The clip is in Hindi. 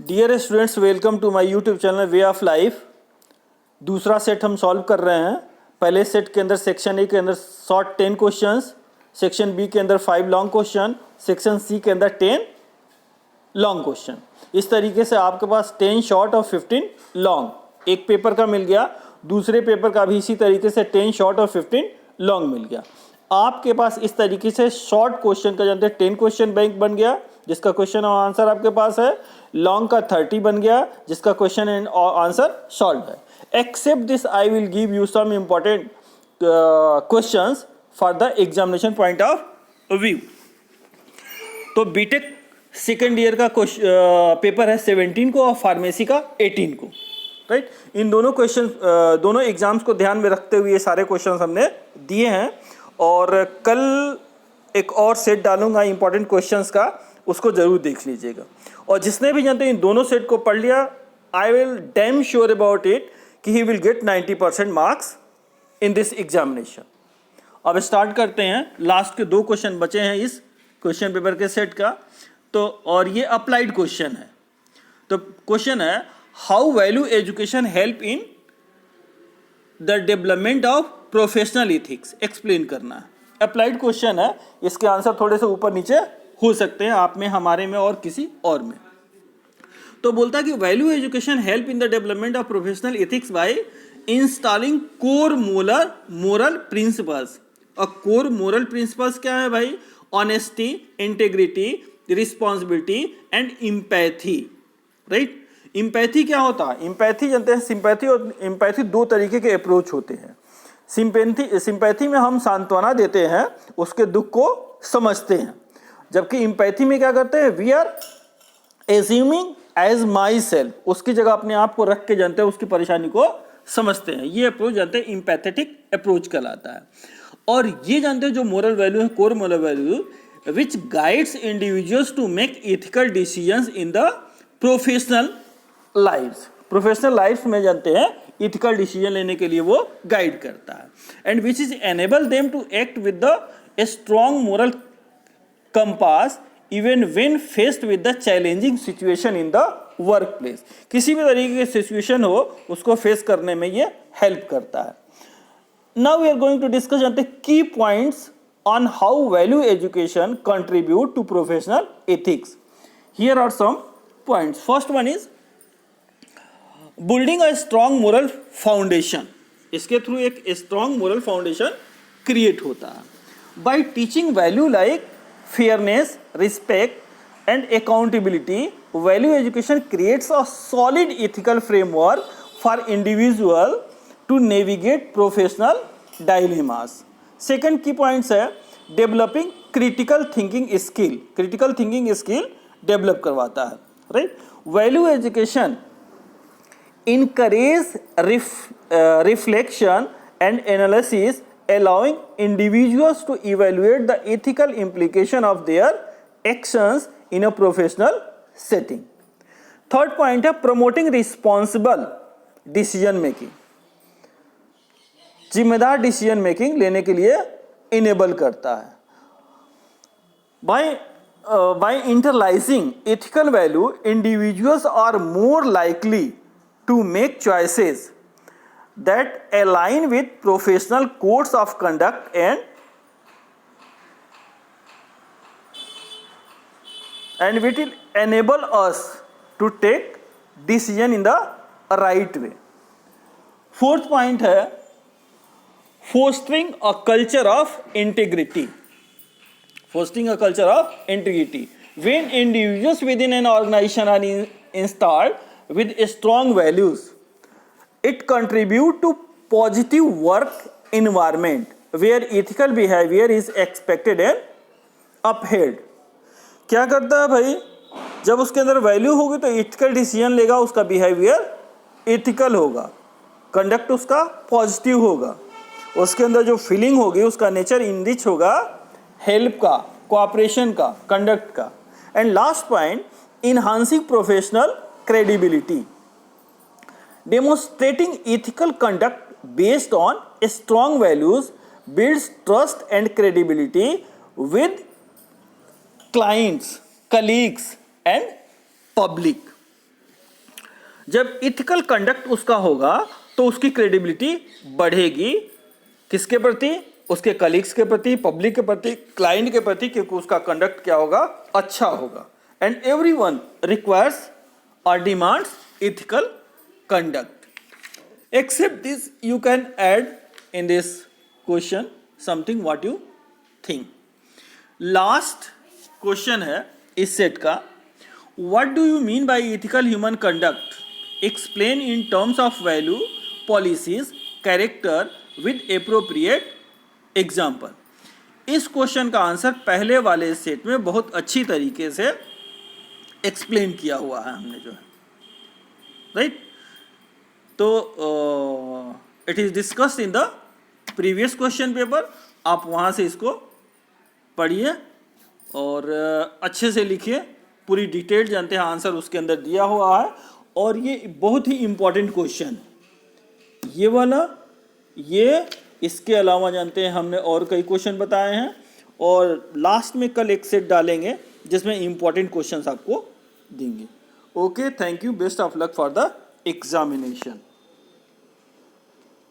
Dear students, welcome to my YouTube channel way of life. दूसरा सेट हम सॉल्व कर रहे हैं। पहले सेट के अंदर सेक्शन ए के अंदर शॉर्ट 10 क्वेश्चंस, सेक्शन बी के अंदर 5 लॉन्ग क्वेश्चन, सेक्शन सी के अंदर 10 लॉन्ग क्वेश्चन। इस तरीके से आपके पास 10 शॉर्ट और 15 लॉन्ग एक पेपर का मिल गया। दूसरे पेपर का भी इसी तरीके से 10 शॉर्ट और 15 लॉन्ग मिल गया। आपके पास इस तरीके से शॉर्ट क्वेश्चन का जानते हैं 10 क्वेश्चन बैंक बन गया, जिसका क्वेश्चन और आंसर आपके पास है। लॉन्ग का 30 बन गया, जिसका क्वेश्चन एंड आंसर सॉल्व है। Except this I will give you some important questions for the examination point of view. तो बीटेक सेकेंड ईयर का पेपर है 17 को और फार्मेसी का 18 को, राइट। इन दोनों क्वेश्चन दोनों एग्जाम्स को ध्यान में रखते हुए ये सारे क्वेश्चंस हमने दिए हैं। और कल एक और सेट डालूंगा इंपॉर्टेंट क्वेश्चंस का, उसको जरूर देख लीजिएगा। और जिसने भी जानते हैं इन दोनों सेट को पढ़ लिया, I will damn sure about it कि he will get 90% marks in this examination. अब स्टार्ट करते हैं। लास्ट के 2 क्वेश्चन बचे हैं इस क्वेश्चन पेपर के सेट का, तो और ये अप्लाइड क्वेश्चन है। तो क्वेश्चन है, how value education help in the development of professional ethics, explain करना है। अप्लाइड क्वेश्चन है, इसके आंसर थोड़े से ऊपर नीचे हो सकते हैं, आप में, हमारे में और किसी और में। तो बोलता है कि value education help in the development of professional ethics by installing core moral principles. और कोर मोरल प्रिंसिपल्स क्या है भाई? Honesty, integrity, responsibility and empathy, right. Empathy क्या होता है? इम्पैथी जानते हैं, सिंपैथी और इम्पैथी 2 तरीके के अप्रोच होते हैं। सिंपैथी में हम सांत्वना देते हैं, उसके दुख को समझते हैं, जबकि इम्पैथी में क्या करते हैं? We are assuming as my self, उसकी जगह अपने आप को रख के जानते हैं, उसकी परेशानी को समझते हैं। ये अप्रोच जानते हैं इम्पैथेटिक अप्रोच कहलाता है। और ये जानते हैं जो मोरल वैल्यू है, core moral value which guides individuals to make ethical decisions in the professional lifes. Professional lifes में जानते हैं इथिकल डिसीजन लेने के लिए वो गाइड करता है। And which is enable them to act with the strong moral compass even when faced with the challenging situation in the work place. किसी भी तरीके की सिचुएशन हो, उसको फेस करने में ये हेल्प करता है। Now we are going to discuss जानते हैं key points on how value education contribute to professional ethics. Here are some points. First one is building a strong moral foundation. इसके थ्रू एक स्ट्रॉन्ग मोरल फाउंडेशन क्रिएट होता है। By teaching value like fairness, respect and accountability, value education creates a solid ethical framework for individual to navigate professional dilemmas. Second key points है developing critical thinking skill. Critical thinking skill develop करवाता है, right. Value education encourage reflection and analysis, allowing individuals to evaluate the ethical implication of their actions in a professional setting. Third point है promoting responsible decision making. जिम्मेदार डिसीजन मेकिंग लेने के लिए इनेबल करता है। By internalizing ethical value, individuals are more likely to make choices that align with professional codes of conduct and it will enable us to take decision in the right way. Fourth point है fostering a culture of integrity. Fostering a culture of integrity. When individuals within an organization are installed with strong values, it contribute to positive work environment where ethical behavior is expected and upheld. क्या करता है भाई? जब उसके अंदर वैल्यू होगी तो एथिकल डिसीजन लेगा, उसका बिहेवियर एथिकल होगा, कंडक्ट उसका पॉजिटिव होगा, उसके अंदर जो फीलिंग होगी उसका नेचर इनरिच होगा हेल्प का, कोऑपरेशन का, कंडक्ट का। And last point, enhancing professional credibility. Demonstrating ethical conduct based on strong values builds trust and credibility with clients, colleagues and public. जब इथिकल कंडक्ट उसका होगा तो उसकी क्रेडिबिलिटी बढ़ेगी, किसके प्रति? उसके कलीग्स के प्रति, पब्लिक के प्रति, क्लाइंट के प्रति, क्योंकि उसका कंडक्ट क्या होगा? अच्छा होगा। एंड एवरीवन रिक्वायर्स और demands ethical conduct. Except this, you can add in this question something what you think. Last question है इस सेट का, what do you mean by ethical human conduct? Explain in terms of value, policies, character with appropriate example. इस क्वेश्चन का आंसर पहले वाले सेट में बहुत अच्छी तरीके से एक्सप्लेन किया हुआ है हमने जो है, राइट? तो it is discussed in the previous question paper, आप वहाँ से इसको पढ़िए और अच्छे से लिखिए, पूरी डिटेल जानते हैं, आंसर उसके अंदर दिया हुआ है। और ये बहुत ही इम्पोर्टेंट क्वेश्चन है ये वाला, ये इसके अलावा जानते हैं हमने और कई क्वेश्चन बताए हैं, और लास्ट में कल एक सेट डालेंगे जिसमें इम्पोर्टेंट क्वेश्चंस आपको देंगे। Okay, thank you, best of luck for the examination.